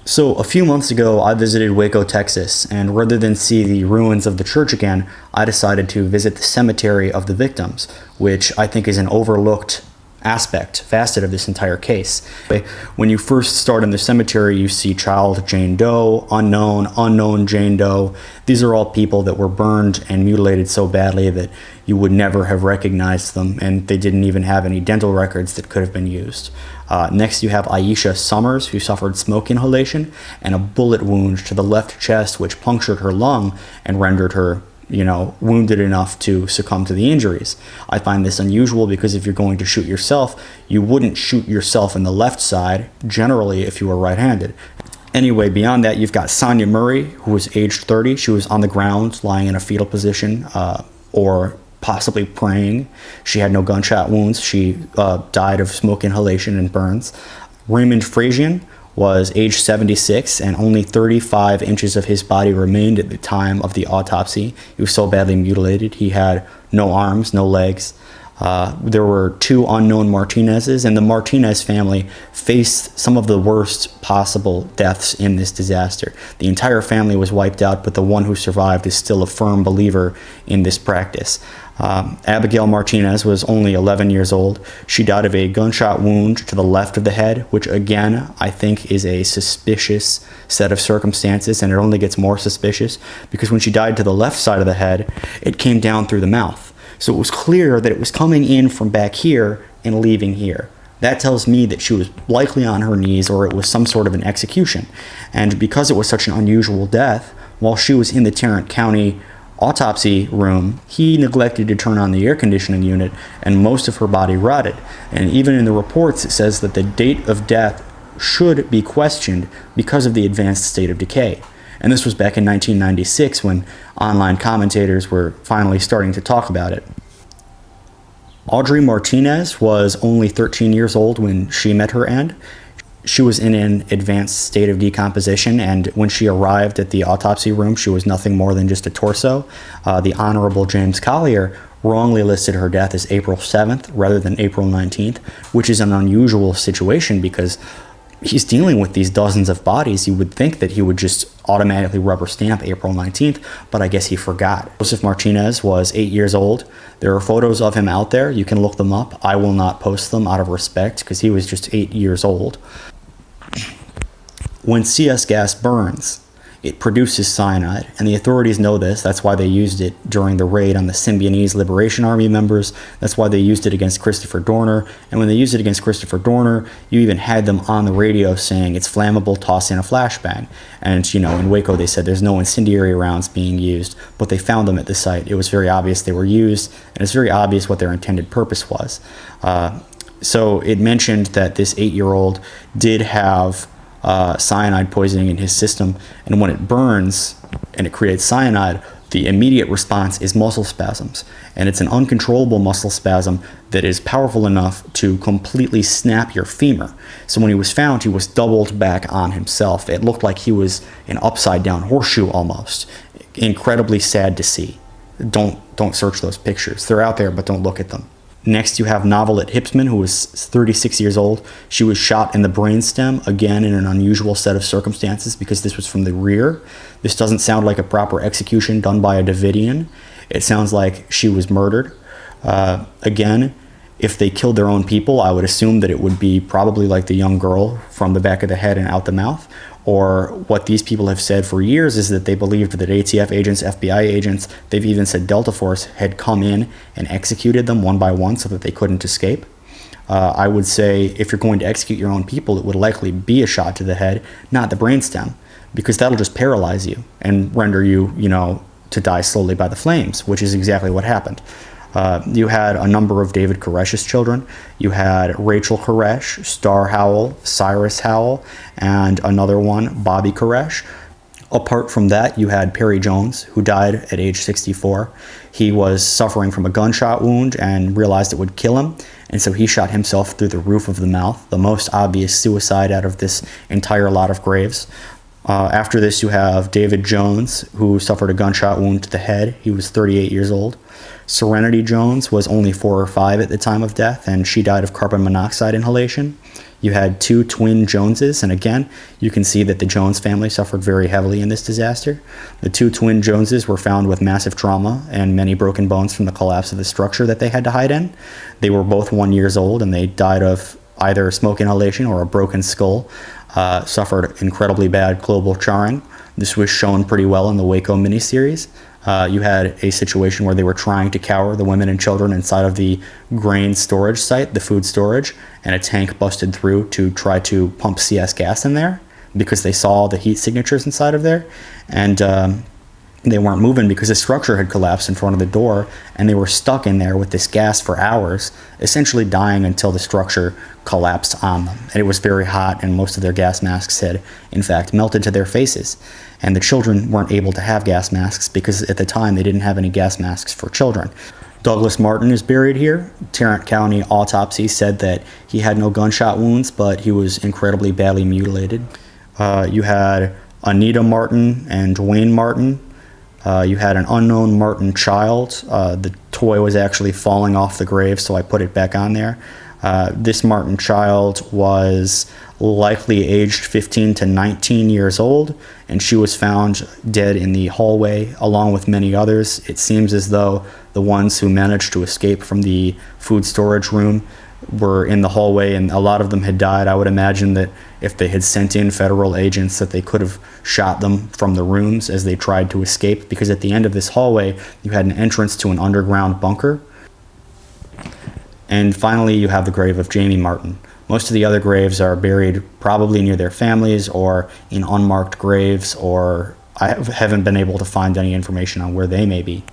So a few months ago, I visited Waco, Texas, and rather than see the ruins of the church again, I decided to visit the cemetery of the victims, which I think is an overlooked facet of this entire case. When you first start in the cemetery, you see child Jane Doe, unknown Jane Doe. These are all people that were burned and mutilated so badly that you would never have recognized them, and they didn't even have any dental records that could have been used. Next, you have Aisha Summers, who suffered smoke inhalation and a bullet wound to the left chest, which punctured her lung and rendered her wounded enough to succumb to the injuries. I find this unusual because if you're going to shoot yourself, you wouldn't shoot yourself in the left side, generally if you were right-handed. Anyway, beyond that, you've got Sonia Murray, who was aged 30. She was on the ground, lying in a fetal position, or possibly praying. She had no gunshot wounds. She died of smoke inhalation and burns. Raymond Frazian was age 76, and only 35 inches of his body remained at the time of the autopsy. He was so badly mutilated. He had no arms, no legs. There were two unknown Martinezes, and the Martinez family faced some of the worst possible deaths in this disaster. The entire family was wiped out, but the one who survived is still a firm believer in this practice. Abigail Martinez was only 11 years old. She died of a gunshot wound to the left of the head, which again, I think is a suspicious set of circumstances, and it only gets more suspicious because when she died to the left side of the head, it came down through the mouth. So it was clear that it was coming in from back here and leaving here. That tells me that she was likely on her knees, or it was some sort of an execution. And because it was such an unusual death, while she was in the Tarrant County autopsy room, he neglected to turn on the air conditioning unit, and most of her body rotted. And even in the reports, it says that the date of death should be questioned because of the advanced state of decay. And this was back in 1996 when online commentators were finally starting to talk about it. Audrey Martinez was only 13 years old when she met her end. She was in an advanced state of decomposition, and when she arrived at the autopsy room, she was nothing more than just a torso. The Honorable James Collier wrongly listed her death as April 7th rather than April 19th, which is an unusual situation because he's dealing with these dozens of bodies. You would think that he would just automatically rubber stamp April 19th, but I guess he forgot. Joseph Martinez was 8 years old. There are photos of him out there. You can look them up. I will not post them out of respect because he was just 8 years old. When CS gas burns, it produces cyanide, and the authorities know this. That's why they used it during the raid on the Symbionese Liberation Army members. That's why they used it against Christopher Dorner. And when they used it against Christopher Dorner, you even had them on the radio saying it's flammable, toss in a flashbang. And, in Waco they said there's no incendiary rounds being used, but they found them at the site. It was very obvious they were used, and it's very obvious what their intended purpose was. So it mentioned that this 8-year-old did have cyanide poisoning in his system, and when it burns and it creates cyanide, the immediate response is muscle spasms, and it's an uncontrollable muscle spasm that is powerful enough to completely snap your femur. So when he was found, he was doubled back on himself. It looked like he was an upside down horseshoe almost. Incredibly sad to see. Don't search those pictures. They're out there, but don't look at them. Next, you have Novelet Hipsman, who was 36 years old. She was shot in the brainstem, again in an unusual set of circumstances because this was from the rear. This doesn't sound like a proper execution done by a Davidian. It sounds like she was murdered. Again, if they killed their own people, I would assume that it would be probably like the young girl from the back of the head and out the mouth. Or what these people have said for years is that they believed that ATF agents, FBI agents, they've even said Delta Force had come in and executed them one by one so that they couldn't escape. I would say if you're going to execute your own people, it would likely be a shot to the head, not the brainstem, because that'll just paralyze you and render you, to die slowly by the flames, which is exactly what happened. You had a number of David Koresh's children. You had Rachel Koresh, Star Howell, Cyrus Howell, and another one, Bobby Koresh. Apart from that, you had Perry Jones, who died at age 64. He was suffering from a gunshot wound and realized it would kill him, and so he shot himself through the roof of the mouth, the most obvious suicide out of this entire lot of graves. After this, you have David Jones, who suffered a gunshot wound to the head. He was 38 years old. Serenity Jones was only 4 or 5 at the time of death, and she died of carbon monoxide inhalation. You had two twin Joneses, and again, you can see that the Jones family suffered very heavily in this disaster. The two twin Joneses were found with massive trauma and many broken bones from the collapse of the structure that they had to hide in. They were both 1 year old, and they died of either smoke inhalation or a broken skull, suffered incredibly bad global charring. This was shown pretty well in the Waco miniseries. You had a situation where they were trying to cower the women and children inside of the grain storage site, the food storage, and a tank busted through to try to pump CS gas in there because they saw the heat signatures inside of there. And they weren't moving because the structure had collapsed in front of the door, and they were stuck in there with this gas for hours, essentially dying until the structure collapsed on them. And it was very hot, and most of their gas masks had, in fact, melted to their faces. And the children weren't able to have gas masks because at the time they didn't have any gas masks for children. Douglas Martin is buried here. Tarrant County autopsy said that he had no gunshot wounds, but he was incredibly badly mutilated. You had Anita Martin and Dwayne Martin. You had an unknown Martin child. The toy was actually falling off the grave, so I put it back on there. This Martin child was likely aged 15 to 19 years old, and she was found dead in the hallway along with many others. It seems as though the ones who managed to escape from the food storage room were in the hallway, and a lot of them had died. I would imagine that if they had sent in federal agents, that they could have shot them from the rooms as they tried to escape, because at the end of this hallway you had an entrance to an underground bunker. And finally, you have the grave of Jamie Martin. Most of the other graves are buried probably near their families or in unmarked graves, or I haven't been able to find any information on where they may be.